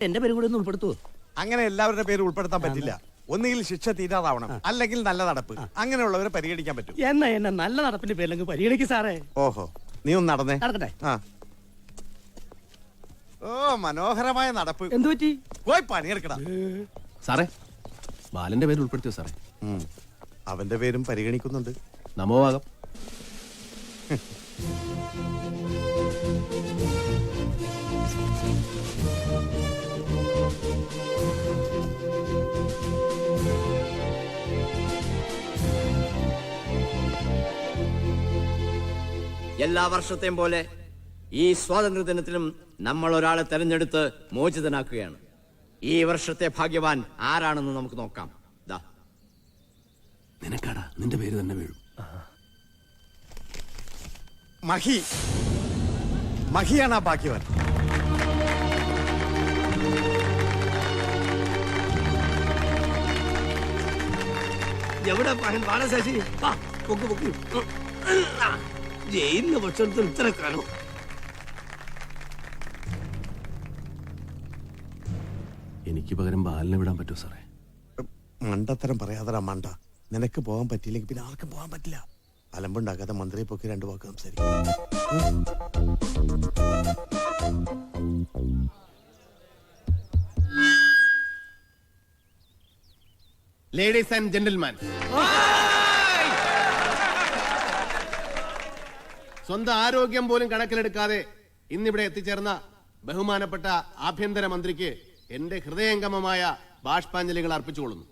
എന്റെ പേരും കൂടി ഒന്ന് ഉൾപ്പെടുത്തുവോ? അങ്ങനെ എല്ലാവരുടെ പേര് ഉൾപ്പെടുത്താൻ പറ്റില്ല. ഒന്നുകിൽ ശിക്ഷ തീരാതാവണം, അല്ലെങ്കിൽ നല്ല നടപ്പ്. അങ്ങനെയുള്ളവരെ പരിഗണിക്കാൻ പറ്റും. എന്നാ എന്നെ നല്ല നടപ്പിന്റെ പേരിലെങ്കിൽ പരിഗണിക്കും സാറേ. ഓഹോ, നീ ഒന്ന് നടന്നേ. നടക്കട്ടെ. ആ, ഓ മനോഹരമായ നടപ്പ്. എന്തു പറ്റി? പോയി പണിയെടുക്കടാ. സാറേ, ബാലന്റെ പേര് ഉൾപ്പെടുത്തിയോ സാറേ? അവന്റെ പേരും പരിഗണിക്കുന്നുണ്ട്. നമോവാകം. എല്ലാ വർഷത്തെയും പോലെ ഈ സ്വാതന്ത്ര്യ ദിനത്തിലും നമ്മൾ ഒരാളെ തെരഞ്ഞെടുത്ത് മോചിതനാക്കുകയാണ്. ഈ വർഷത്തെ ഭാഗ്യവാൻ ആരാണെന്ന് നമുക്ക് നോക്കാം. നിനക്കാടാ, നിന്റെ പേര് തന്നെ വീഴും. മഹിയാണ് ആ ഭാഗ്യവാൻ. എവിടെ ശശി? ജയിലിന് ഭക്ഷണത്തിന് ഇത്ര കാലം. എനിക്ക് പകരം ബാലിനെ വിടാൻ പറ്റുമോ സാറേ? മണ്ടത്തരം പറയാതടാ മണ്ട. നിനക്ക് പോകാൻ പറ്റിയില്ലെങ്കിൽ പിന്നെ ആർക്കും പോകാൻ പറ്റില്ല. അലമ്പുണ്ടാക്കാതെ മന്ത്രിയെ പൊക്കി 2 വാക്ക് സംസാരിക്കും. ലേഡീസ് ആൻഡ് ജെന്റിൽമാൻ, സ്വന്തം ആരോഗ്യം പോലും കണക്കിലെടുക്കാതെ ഇന്നിവിടെ എത്തിച്ചേർന്ന ബഹുമാനപ്പെട്ട ആഭ്യന്തര മന്ത്രിക്ക് എന്റെ ഹൃദയംഗമമായ ബാഷ്പാഞ്ജലികൾ അർപ്പിച്ചുകൊള്ളുന്നു.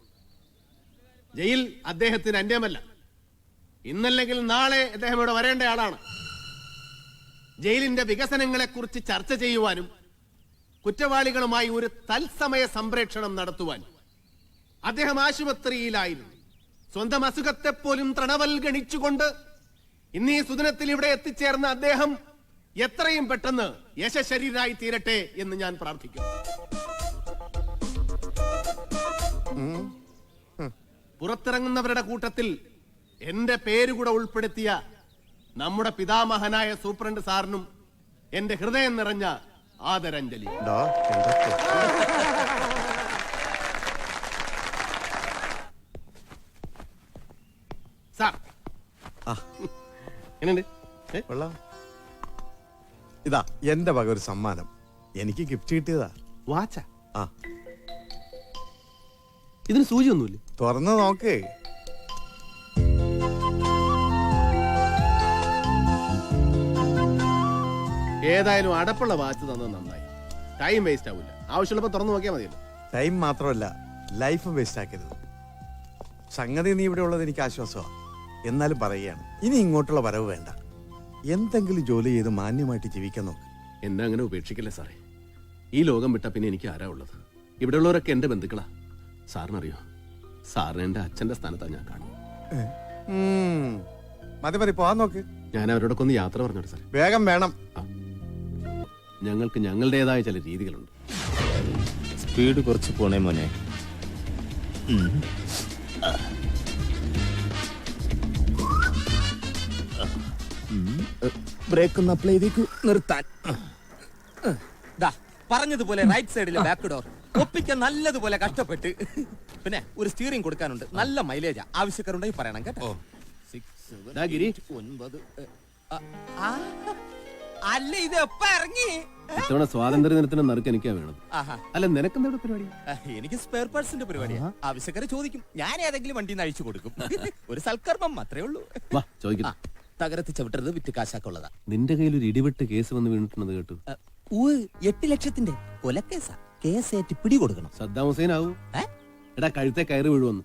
ജയിൽ അദ്ദേഹത്തിന് അന്യമല്ല. ഇന്നല്ലെങ്കിൽ നാളെ അദ്ദേഹം ഇവിടെ വരേണ്ട ആളാണ്. ജയിലിന്റെ വികസനങ്ങളെ കുറിച്ച് ചർച്ച ചെയ്യുവാനും കുറ്റവാളികളുമായി ഒരു തത്സമയ സംപ്രേഷണം നടത്തുവാനും അദ്ദേഹം ആശുപത്രിയിലായിരുന്നു. സ്വന്തം അസുഖത്തെ പോലും തൃണവൽഗണിച്ചുകൊണ്ട് ഇന്നീ സുദിനത്തിൽ ഇവിടെ എത്തിച്ചേർന്ന അദ്ദേഹം എത്രയും പെട്ടെന്ന് യശശരീരായി തീരട്ടെ എന്ന് ഞാൻ പ്രാർത്ഥിക്കുന്നു. പുറത്തിറങ്ങുന്നവരുടെ കൂട്ടത്തിൽ എന്റെ പേരുകൂടെ ഉൾപ്പെടുത്തിയ നമ്മുടെ പിതാമഹനായ സൂപ്രണ്ട് സാറിനും എന്റെ ഹൃദയം നിറഞ്ഞ ആദരാഞ്ജലി. സാർ, ഇതാ എന്റെ വക ഒരു സമ്മാനം. എനിക്ക് ഗിഫ്റ്റ് കിട്ടിയതാ. വാച്ചാ? ആ, ഇതിന് സൂചി ഒന്നുമില്ലേ? തുറന്ന് നോക്ക്. ഏതായാലും അടപ്പുള്ള വാച്ച് തന്നത് നന്നായി. ടൈം വേസ്റ്റ് ആവില്ല. ആവശ്യമുള്ളപ്പോ തുറന്നു നോക്കിയാൽ മതിയല്ലോ. ടൈം മാത്രമല്ല, ലൈഫ് വേസ്റ്റ് ആക്കരുത്. സംഗതി നീ ഇവിടെ ഉള്ളത് എനിക്ക് ആശ്വാസമാണ്. എന്നാലും പറയുകയാണ്, ഇനി ഇങ്ങോട്ടുള്ള വരവ് വേണ്ട. എന്തെങ്കിലും ജോലി ചെയ്ത് മാന്യമായിട്ട് ജീവിക്കാൻ നോക്ക്. എന്നെ അങ്ങനെ ഉപേക്ഷിക്കല്ലേ സാറേ. ഈ ലോകം വിട്ടാ പിന്നെ എനിക്ക് ആരാ ഉള്ളത്? ഇവിടെയുള്ളവരൊക്കെ എന്റെ ബന്ധുക്കളാ. സാറിനറിയോ, സാറിന് എന്റെ അച്ഛന്റെ സ്ഥാനത്താണ് ഞാൻ കാണുന്നത്. മതി പോവാൻ നോക്ക്. ഞാൻ അവരോടൊക്കെ ഒന്ന് യാത്ര പറഞ്ഞോട്ടെ സാർ? വേഗം വേണം. ഞങ്ങൾക്ക് ഞങ്ങളുടേതായ ചില രീതികളുണ്ട്. സ്പീഡ് കുറച്ച് പോണേ മോനെ. ബ്രേക്ക് ഒന്ന് അപ്ലൈ ചെയ്തേക്കു. നിർത്താൻ. പറഞ്ഞതുപോലെ റൈറ്റ് സൈഡിലെ ബാക്ക് ഡോർ ഒപ്പിക്കാൻ നല്ലതുപോലെ കഷ്ടപ്പെട്ട്. പിന്നെ ഒരു സ്റ്റിയറിംഗ് കൊടുക്കാനുണ്ട്. നല്ല മൈലേജാ. ആവശ്യക്കാരുണ്ടെങ്കിൽ പറയണം കേട്ടോ. 9 അല്ല, ഇത് എപ്പ ഇറങ്ങി? ഇത്തവണ സ്വാതന്ത്ര്യ ദിനത്തിന് നറുക്ക് എനിക്കാ വേണം. അല്ല, നിനക്കെന്താ പരിപാടി? എനിക്ക് സ്പെയർ പാർട്സിന്റെ പരിപാടിയാ. ആവശ്യക്കാരെ ചോദിക്കും, ഞാൻ ഏതെങ്കിലും വണ്ടിന്ന് അഴിച്ചു കൊടുക്കും. ഒരു സൽക്കർമ്മം മാത്രമേ ഉള്ളൂ. വാ, ചോദിക്കാം. തകരത്ത് ചവിട്ടരുത്, വിറ്റ് കാശാക്കുള്ളതാ. നിന്റെ കയ്യിൽ ഒരു ഇടിവെട്ട് കേസ് വന്ന് വീണിട്ടുള്ളത് കേട്ടു. 8 ലക്ഷത്തിന്റെ കൊലക്കേസാ. കേസേറ്റ് പിടികൊടുക്കണം. സദ്ദാം ഹുസൈൻ ആവൂ? എടാ, കഴുത്തെ കയറി വീഴുവന്നു.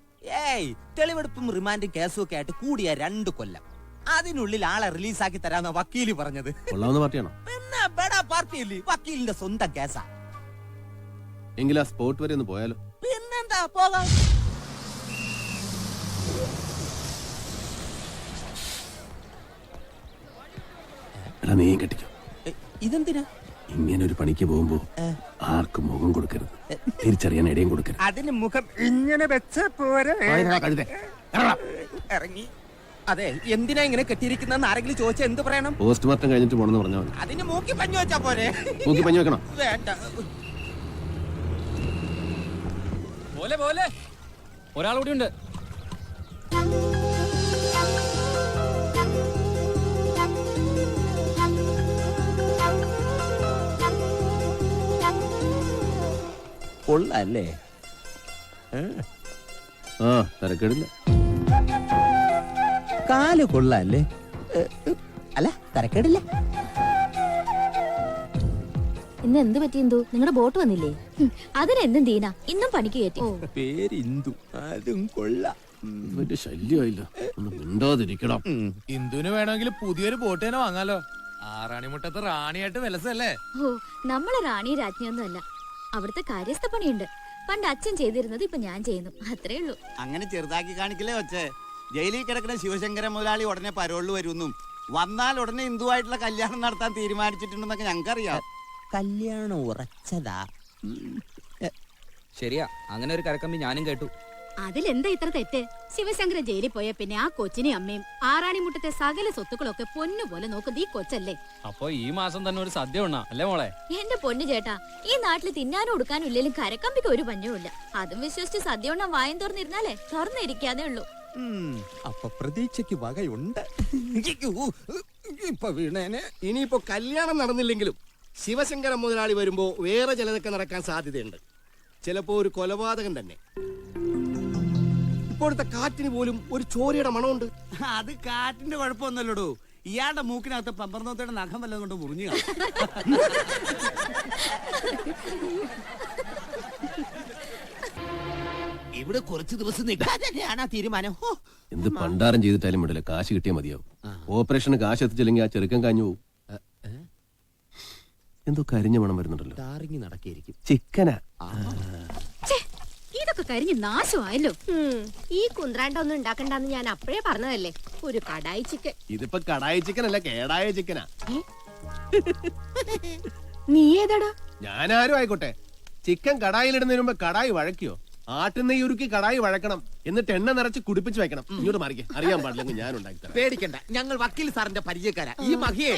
ഏയ്, തെളിവെടുപ്പും റിമാൻഡും കേസും ഒക്കെ ആയിട്ട് കൂടിയ 2 കൊല്ലം. അതിനുള്ളിൽ ആളെ റിലീസാക്കി തരാന്ന വക്കീല് പറഞ്ഞത്. കൊള്ളാവുന്ന പാർട്ടിയാണോ? പിന്നെ ബടാ പാർട്ടിയല്ലേ, വക്കീലിന്റെ സ്വന്തം കേസാ. എങ്കിൽ ആ സ്പോട്ട് വരെ ഒന്ന് പോയാലോ? പിന്നെന്താ, പോകാം. എടാ, നീ കെട്ടിക്കോ. ഇതെന്തിനാ? ഇങ്ങനെ ഒരു പണിക്ക് പോകുമ്പോ ആർക്കും മുഖം കൊടുക്കരുത്. തിരിച്ചറിയാൻ ഇടയും കൊടുക്കരുത്. അതിന് മുഖം ഇങ്ങനെ വെച്ച പോരെ. ഇറങ്ങി. അതെ, എന്തിനാ ഇങ്ങനെ കെട്ടിയിരിക്കുന്ന ആരെങ്കിലും ചോദിച്ചാൽ എന്ത് പറയണം? പോസ്റ്റ്മോർട്ടം കഴിഞ്ഞിട്ട് പോണെന്ന് പറഞ്ഞാൽ മതി. അതിന് മൂക്കി പഞ്ഞു വെച്ചാ പോരെ? മൂക്കി പഞ്ഞു വെക്കണം. വേണ്ട. പോലെ പോലെ ഒരാളൂടി ഉണ്ട്. കൊള്ളല്ലേ? ആ തരക്കേടില്ല. കാല് കൊള്ളല്ലേ? അല്ല തരക്കേടില്ല. ഇന്ന് എന്ത് പറ്റി ഇന്ദു? നിങ്ങളുടെ ബോട്ട് വന്നില്ലേ? അതിനെന്തും ദീന ഇന്നും പണിക്ക് കയറ്റി. പേര് ഇന്ദു, അതും കൊള്ളാം. വലിയ ശല്യമായില്ല, ഒന്ന് മിണ്ടാതിരിക്കണം. ഇന്ദുവിന് വേണമെങ്കിൽ പുതിയൊരു ബോട്ട് തന്നെ വാങ്ങാലോ. ആറാണിമുട്ടത്ത് റാണിയായിട്ട് വിലസല്ലേ? ഓ, നമ്മളെ റാണി രാജ്ഞിയൊന്നും അല്ല. അവിടുത്തെ കാര്യസ്ഥ പണിയുണ്ട്. പണ്ട് അച്ഛൻ ചെയ്തിരുന്നത് ഇപ്പൊ ഞാൻ ചെയ്യുന്നു, അത്രേ ഉള്ളൂ. അങ്ങനെ ചെറുതാക്കി കാണിക്കലേ വച്ചേ. ജയിലിൽ കിടക്കുന്ന ശിവശങ്കര മുതലാളി ഉടനെ പരോളിൽ വരുമെന്നും വന്നാൽ ഉടനെ ഹിന്ദുവായിട്ടുള്ള കല്യാണം നടത്താൻ തീരുമാനിച്ചിട്ടുണ്ടെന്നൊക്കെ ഞങ്ങൾക്കറിയാം. കല്യാണം ഉറച്ചതാ. ശരിയാ, അങ്ങനെ ഒരു കരക്കമ്പി ഞാനും കേട്ടു. അതിലെന്താ ഇത്ര തെറ്റ്? ശിവശങ്കര ജയിലിൽ പോയ പിന്നെ ആ കൊച്ചിനെയും അമ്മയും ആറാണിമുട്ടത്തെ സകല സ്വത്തുക്കളൊക്കെ പൊന്നുപോലെ നോക്കുന്നത് ഈ കൊച്ചല്ലേ? അപ്പൊ ഈ മാസം തന്നെ ഒരു സദ്യ ഉണ്ണാ അല്ലേ മോളെ? എന്റെ പൊന്നു ചേട്ടാ, ഈ നാട്ടിൽ തിന്നാനും ഉടുക്കാനും ഇല്ലെങ്കിലും കരക്കമ്പിക്ക് ഒരു പഞ്ഞവുമില്ല. അതും വിശ്വസിച്ച് സദ്യ ഉണ്ണാൻ വായം തുറന്നിരുന്നാലേ തുറന്നിരിക്കാതെ ഉള്ളൂ. അപ്പൊ പ്രതീക്ഷയ്ക്ക് വകയുണ്ട്. ഇപ്പൊ വീണേനെ. ഇനിയിപ്പോ കല്യാണം നടന്നില്ലെങ്കിലും ശിവശങ്കര മുതലാളി വരുമ്പോ വേറെ ചിലതൊക്കെ നടക്കാൻ സാധ്യതയുണ്ട്. ചിലപ്പോ ഒരു കൊലപാതകം തന്നെ. ഇപ്പോഴത്തെ കാറ്റിന് പോലും ഒരു ചോരയുടെ മണമുണ്ട്. അത് കാറ്റിന്റെ കുഴപ്പമൊന്നുമല്ലടോ. ഇയാളുടെ മൂക്കിനകത്ത് പമ്പർന്നോത്തയുടെ നഖം വല്ലതും കൊണ്ട് മുറിഞ്ഞു. ഇവിടെ കുറച്ച് ദിവസം നിൽക്കാനാണ് തീരുമാനം. എന്ത് പണ്ടാരം ചെയ്തിട്ടാലും വിടില്ല, കാശ് കിട്ടിയാൽ മതിയാവും. ഓപ്പറേഷന് കാശ് എത്തിച്ചില്ലെങ്കിൽ ആ ചെറുക്കൻ കാഞ്ഞു പോവും. എന്തോ കരിഞ്ഞ മണം വരുന്നുണ്ടല്ലോ. ടാറിങ്ങി നടക്കിയിരിക്കും. ചിക്കനാ. ഇതൊക്കെ കരിഞ്ഞ് നാശമായല്ലോ. ഈ കുന്ത്രാണ്ട ഒന്നും ഉണ്ടാക്കണ്ടെന്ന് ഞാൻ അപ്പഴേ പറഞ്ഞതല്ലേ. ഒരു കടായി ചിക്കൻ. ഇതിപ്പോ കടായി ചിക്കൻ അല്ല, കേടായ ചിക്കനാ. നീ ഏതാടാ? ഞാനാരും ആയിക്കോട്ടെ, ചിക്കൻ കടായിലിടുന്നതിന് മുമ്പ് കടായി വഴക്കിയോ? ആട്ടുനെയ്യ് ഉരുക്കി കടായി വഴക്കണം, എന്നിട്ട് എണ്ണ നിറച്ച് കുടിപ്പിച്ച് വെക്കണം. ഇങ്ങോട്ട് മാറിക്കേ, അറിയാൻ പാടില്ലെങ്കിൽ ഞാൻ ഉണ്ടാക്കി തരാം. പേടിക്കണ്ട, ഞങ്ങൾ വക്കീൽ സാറിന്റെ പരിചയക്കാരാ. ഈ മഹിയെ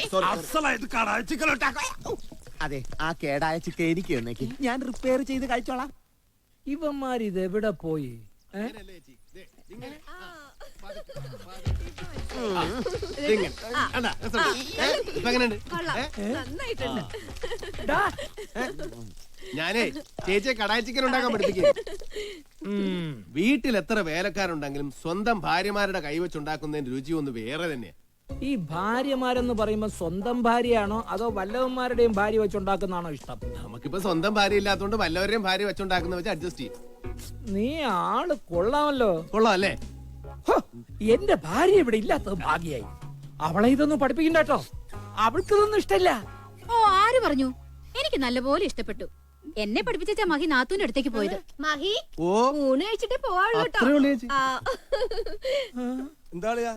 അതെ, ആ കേടായ ചിക്കൻ എനിക്ക് തന്നേക്ക്, ഞാൻ റിപ്പയർ ചെയ്ത് കഴിച്ചോളാം. ഇവന്മാരിത് എവിടെ പോയി? ഞാനേ ചേച്ചിയെ കടായി ചിക്കൻ ഉണ്ടാക്കാൻ പഠിപ്പിക്കും. വീട്ടിൽ എത്ര വേലക്കാരുണ്ടെങ്കിലും സ്വന്തം ഭാര്യമാരുടെ കൈവച്ചുണ്ടാക്കുന്നതിന്റെ രുചി ഒന്ന് വേറെ തന്നെയാ. ഈ ഭാര്യമാരെന്ന് പറയുമ്പോ സ്വന്തം ഭാര്യയാണോ അതോ വല്ലവന്മാരുടെയും ഭാര്യ വെച്ചുണ്ടാക്കുന്നതാണോ ഇഷ്ടം? നമുക്കിപ്പോ സ്വന്തം ഭാര്യ ഇല്ലാത്തതുകൊണ്ട് വല്ലവരെയും ഭാര്യ വെച്ചുണ്ടാക്കുന്ന വെച്ച് അഡ്ജസ്റ്റ് ചെയ്യും. നീ ആള് കൊള്ളാമല്ലോ. കൊള്ളാം അല്ലേ? എന്റെ ഭാര്യ ഇവിടെ ഇല്ലാത്തത് ഭാഗ്യായി. അവളെ ഇതൊന്നും പഠിപ്പിക്കണ്ട കേട്ടോ, അവൾക്ക് ഇതൊന്നും ഇഷ്ടല്ല. ഓ, ആര് പറഞ്ഞു? എനിക്ക് നല്ലപോലെ ഇഷ്ടപ്പെട്ടു. എന്നെ പഠിപ്പിച്ച മഹി നാത്തൂന്റെ അടുത്തേക്ക് പോയത്. മഹി ഓ, ഊണ് കഴിച്ചിട്ട് പോവാളൂ കേട്ടോ. അത്രേ ഉള്ളൂ ചേച്ചി. ആ. എന്താ